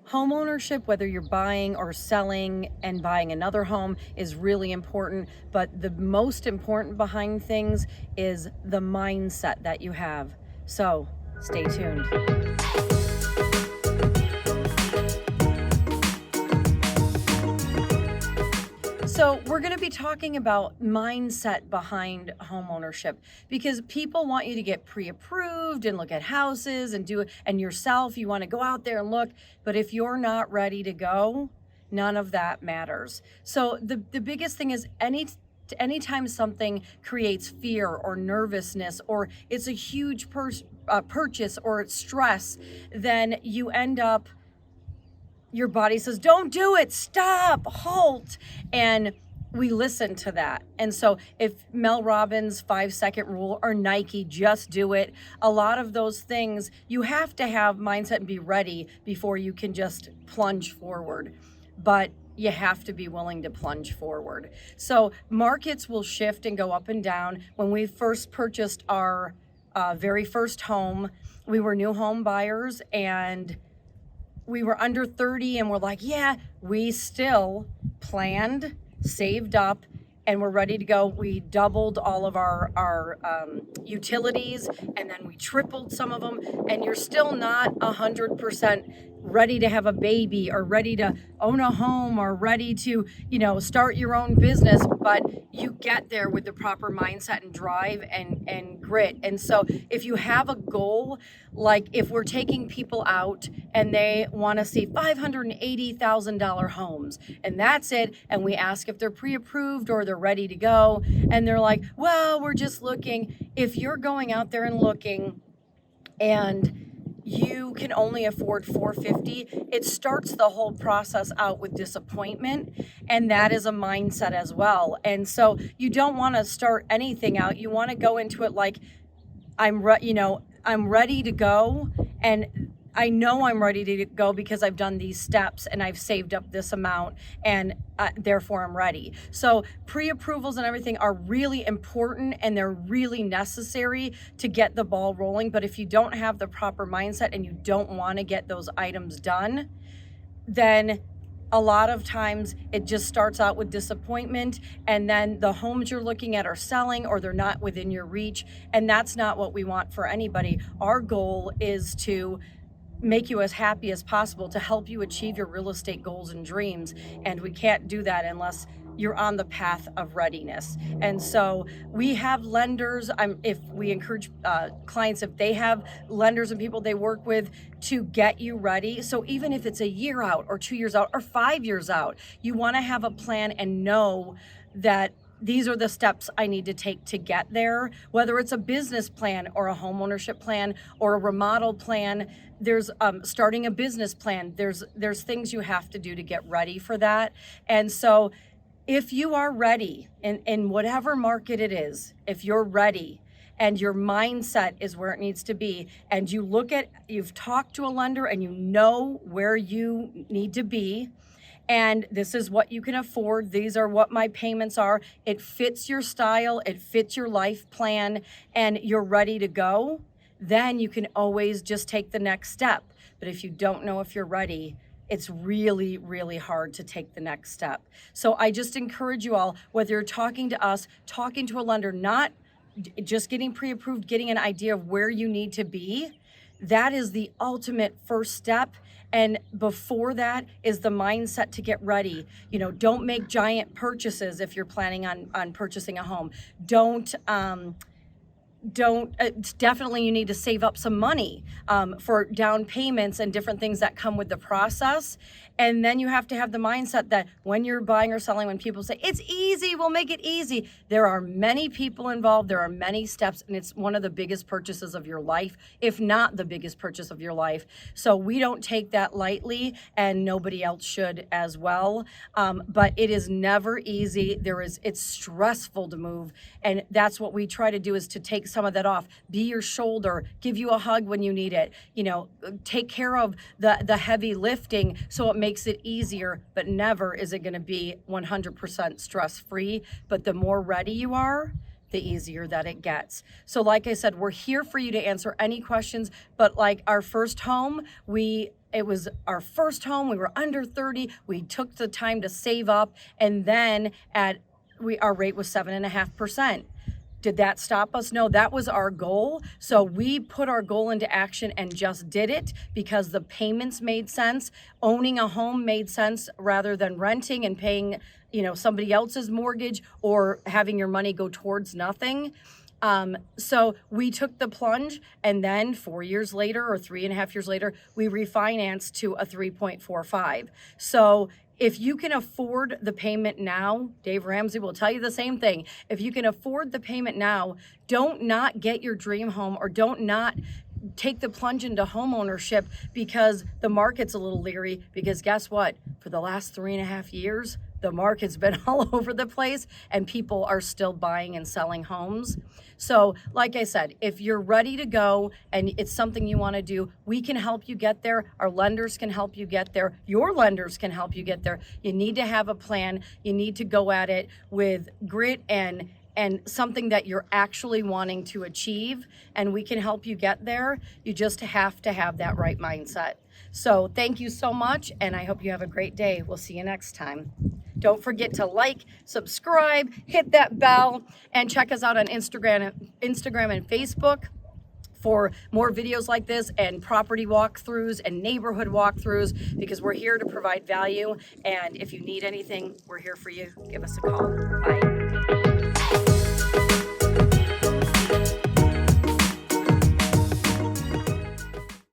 home ownership, whether you're buying or selling and buying another home, is really important. But the most important behind things is the mindset that you have. So stay tuned. So we're going to be talking about mindset behind home ownership, because people want you to get pre-approved and look at houses and do it, and yourself, you want to go out there and look, but if you're not ready to go, none of that matters. So the biggest thing is anytime something creates fear or nervousness, or it's a huge purchase, or it's stress, then you end up, your body says, don't do it, stop, halt. And we listen to that. And so if Mel Robbins' 5-second rule, or Nike, just do it, a lot of those things, you have to have mindset and be ready before you can just plunge forward. But you have to be willing to plunge forward. So markets will shift and go up and down. When we first purchased our very first home, we were new home buyers, and we were under 30, and we're like, yeah, we still planned, saved up, and we're ready to go. We doubled all of our utilities, and then we tripled some of them, and you're still not 100% ready to have a baby, or ready to own a home, or ready to, start your own business, but you get there with the proper mindset and drive and grit. And so if you have a goal, like if we're taking people out and they want to see $580,000 homes, and that's it, and we ask if they're pre-approved or they're ready to go, and they're like, well, we're just looking. If you're going out there and looking, and you can only afford $450, it starts the whole process out with disappointment, and that is a mindset as well. And so you don't want to start anything out. You want to go into it like, I'm ready to go, and I know I'm ready to go because I've done these steps and I've saved up this amount, and therefore I'm ready. So pre-approvals and everything are really important, and they're really necessary to get the ball rolling. But if you don't have the proper mindset and you don't want to get those items done, then a lot of times it just starts out with disappointment, and then the homes you're looking at are selling, or they're not within your reach. And that's not what we want for anybody. Our goal is to make you as happy as possible, to help you achieve your real estate goals and dreams. And we can't do that unless you're on the path of readiness. And so we have lenders. If we encourage clients, if they have lenders and people they work with, to get you ready. So even if it's a year out, or 2 years out, or 5 years out, you want to have a plan and know that these are the steps I need to take to get there. Whether it's a business plan, or a home ownership plan, or a remodel plan, there's starting a business plan. There's things you have to do to get ready for that. And so if you are ready in whatever market it is, if you're ready and your mindset is where it needs to be, and you've talked to a lender and you know where you need to be, and this is what you can afford, these are what my payments are, it fits your style, it fits your life plan, and you're ready to go, then you can always just take the next step. But if you don't know if you're ready, it's really, really hard to take the next step. So I just encourage you all, whether you're talking to us, talking to a lender, not just getting pre-approved, getting an idea of where you need to be, that is the ultimate first step. And before that is the mindset to get ready. Don't make giant purchases if you're planning on purchasing a home. Definitely you need to save up some money for down payments and different things that come with the process. And then you have to have the mindset that when you're buying or selling, when people say it's easy, we'll make it easy, there are many people involved, there are many steps, and it's one of the biggest purchases of your life, if not the biggest purchase of your life. So we don't take that lightly, and nobody else should as well. But it is never easy. It's stressful to move, and that's what we try to do, is to take some of that off, be your shoulder, give you a hug when you need it, take care of the heavy lifting so it makes it easier. But never is it going to be 100% stress-free. But the more ready you are, the easier that it gets. So like I said, we're here for you to answer any questions. But like our first home, we It was our first home. We were under 30. We took the time to save up, and then our rate was 7.5%. Did that stop us? No, that was our goal. So we put our goal into action and just did it because the payments made sense. Owning a home made sense rather than renting and paying, somebody else's mortgage or having your money go towards nothing. So we took the plunge, and then 4 years later or 3.5 years later, we refinanced to a 3.45. So if you can afford the payment now, Dave Ramsey will tell you the same thing. If you can afford the payment now, don't not get your dream home, or don't not take the plunge into home ownership because the market's a little leery. Because guess what? For the last 3.5 years, the market's been all over the place and people are still buying and selling homes. So like I said, if you're ready to go and it's something you want to do, we can help you get there. Our lenders can help you get there. Your lenders can help you get there. You need to have a plan. You need to go at it with grit and something that you're actually wanting to achieve, and we can help you get there. You just have to have that right mindset. So thank you so much, and I hope you have a great day. We'll see you next time. Don't forget to like, subscribe, hit that bell, and check us out on Instagram and Facebook for more videos like this and property walkthroughs and neighborhood walkthroughs, because we're here to provide value. And if you need anything, we're here for you. Give us a call. Bye.